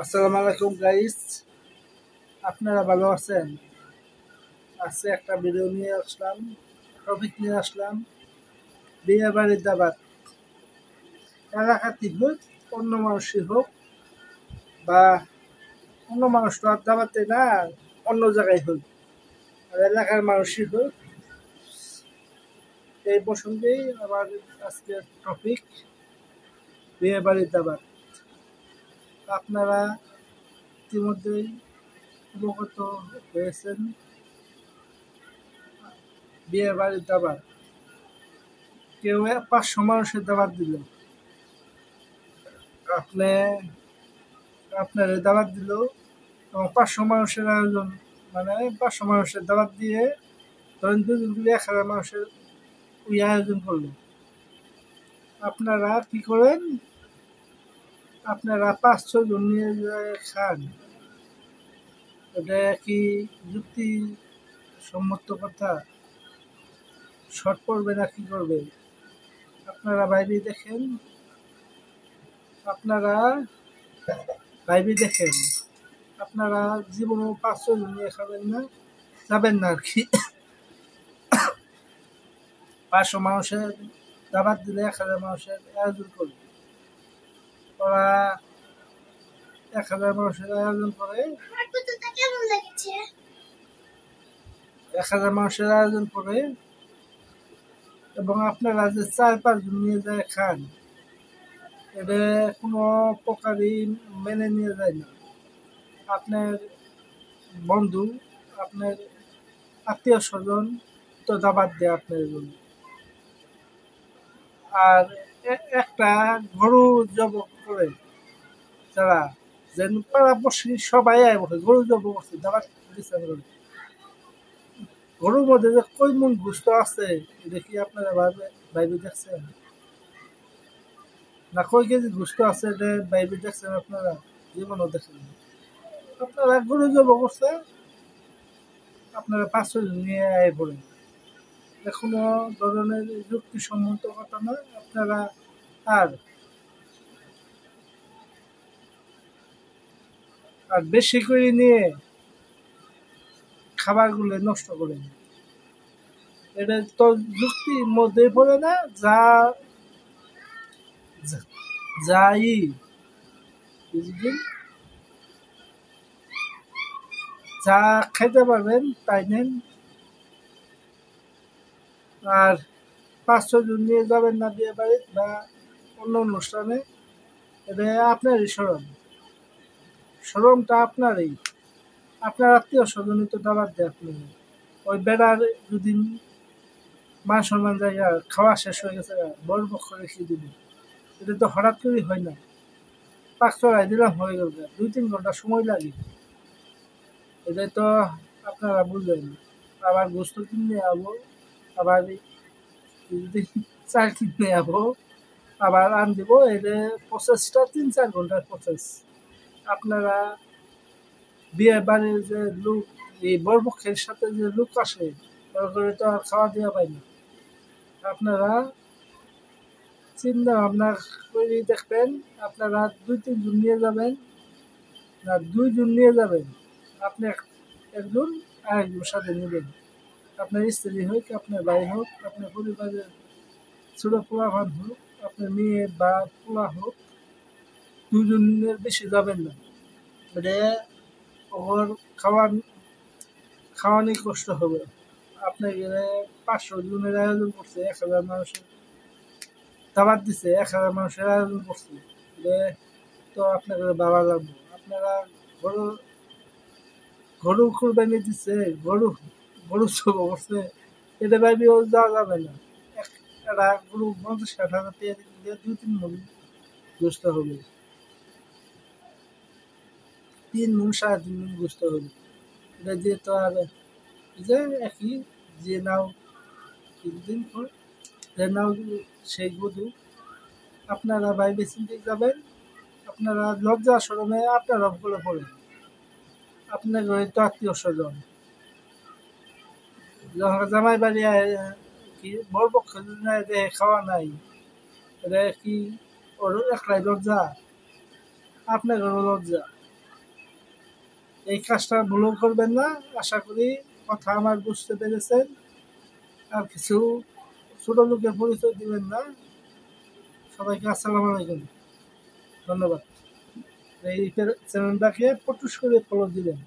আসসালামু আলাইকুম গাইস, আপনারা ভালো আছেন? আজকে একটা ভিডিও নিয়ে আসলাম, টপিক নিয়ে আসলাম বিয়ে বাড়ির দাবাত। এলাকাতে হোক, অন্য মানুষই হোক, বা অন্য মানুষ তো আর দাবাতে না, অন্য জায়গায় হোক, আর এলাকার মানুষই হোক, এই প্রসঙ্গেই আমার আজকের টপিক বিয়ে বাড়ির দাবাত। আপনারা ইতিমধ্যেই অবগত হয়েছেন বিয়ে বাড়ির দাবাত। কেউ 500 মানুষের দাবাত দিল, আপনি আপনার দাওয়াত দিল এবং 500 মানুষের আয়োজন, মানে 500 মানুষের দাওয়াত দিয়ে ধরেন 2 1,000 মানুষের ওই আয়োজন করলো। আপনারা কি করেন? আপনারা 5-6 জন নিয়ে খান। এটা কি যুক্তি সম্মত কথা? শর্ট পড়বে না কি করবে? আপনারা বাইরে দেখেন, আপনারা আপনারা জীবনে 5-6 জন নিয়ে খাবেন না, যাবেন না আর কি। 500 মানুষের দাবাত দিলে 1,000 মানুষের আয়োজন করবে। ওরা 1,000 মানুষের আয়োজন করে, 1,000 মানুষের আয়োজন করে এবং আপনারা যে 4-5 জন নিয়ে যায় খান, এটা কোনো প্রকারই মেনে নিয়ে যায় না। আপনার বন্ধু, আপনার আত্মীয় স্বজন তো দাবাত দেয় আপনার জন্য, আর একটা গরু জব করে যারা যেন পাড়াপড়শি সবাই আয় বসে গরু জব করছে দাবাত দিচ্ছে। গরুর মধ্যে যে কই মন গুস্ত আছে এটা কি আপনারা বাইরে দেখছেন? না কই কেজি গুস্ত আছে এটা বাইরে দেখছেন? আপনারা জীবনও দেখেন। আপনারা গরু জব করছে, আপনারা 500 জন নিয়ে আয় পড়েন। কোনো ধরনের যুক্তিসম্মত কথা না। আপনারা আর আর বেশি করে নিয়ে খাবারগুলো নষ্ট করেন, এটা তো যুক্তির মধ্যে পড়ে না। যাই বুঝলেন, যা খেতে পারবেন তাই নেন, আর 500 জন নিয়ে যাবেন না বিয়ে বাড়িতে বা অন্য অনুষ্ঠানে। এটা আপনারই শরমটা আপনারই, আপনার আত্মীয় স্বজনই তো দাবার দেয়। আপনি ওই বেড়ার দুদিন মান সম্মান জায়গা খাওয়া শেষ হয়ে গেছে, বড় পক্ষ রেখে দিন, এটা তো হঠাৎ করেই হয় না। পাক চড়াই দিলাম হয়ে গেল, 2-3 ঘন্টা সময় লাগে। এটাই তো আপনারা বুঝলেন। আবার গোস্ত কিনে যাবো, আবার চাল কিনে যাবো, আবার আন দিব, এটা প্রসেসটা 3-4 ঘন্টার প্রসেস। আপনারা বিয়ে বাড়ির যে লোক, এই বরপক্ষের সাথে যে লোক আসে, করে তো আর খাওয়া দেওয়া পাই না। আপনারা চিন্তা ভাবনা করে দেখবেন, আপনারা 2-3 জন নিয়ে যাবেন না 2 জন নিয়ে যাবেন, আপনি একজন আর একজন সাথে নেবেন। আপনার স্ত্রী হোক, আপনার ভাই হোক, আপনার পরিবারের ছোট পোলাপান হোক, আপনার মেয়ে বা পোলা হোক, 2 জনের বেশি যাবেন না। এটা ওর খাওয়ানি কষ্ট হবে। আপনার 500 জনের আয়োজন করছে, 1,000 মানুষের দাবাত দিচ্ছে, 1,000 মানুষের আয়োজন করছে, তো আপনাকে বাবা লাগবে। আপনারা গরু গরু কুরবানি দিচ্ছে, গরু গরু চব করছে, এটা ভাবিও যাওয়া যাবে না। একটা গরু 50-60 হাজার টাকা দিয়ে 2-3 মন গোস্ত হবে, 3 মন 3.5 মন গোস্ত হবে। এটা দিয়ে তো আর যে একই যে নাও কিছুদিন পর যে নাও সেই গরু আপনারা বাইরে চিনতে যাবেন। আপনারা লজ্জা শরমে আপনারা বলে পড়েন, আপনার হয়তো আত্মীয় স্বজন জামাই বাড়ি কি বড় পক্ষ খাওয়া নাই, এটা কি ওর একলাই লজ্জা? আপনার লজ্জা। এই কাজটা ভুলও করবেন না। আশা করি কথা আমার বুঝতে পেরেছেন। আর কিছু ছোট লোকের পরিচয় দিবেন না। সবাইকে আসসালামু আলাইকুম, ধন্যবাদ। এই চ্যানেলটাকে পটুস করে ফলো দিবেন।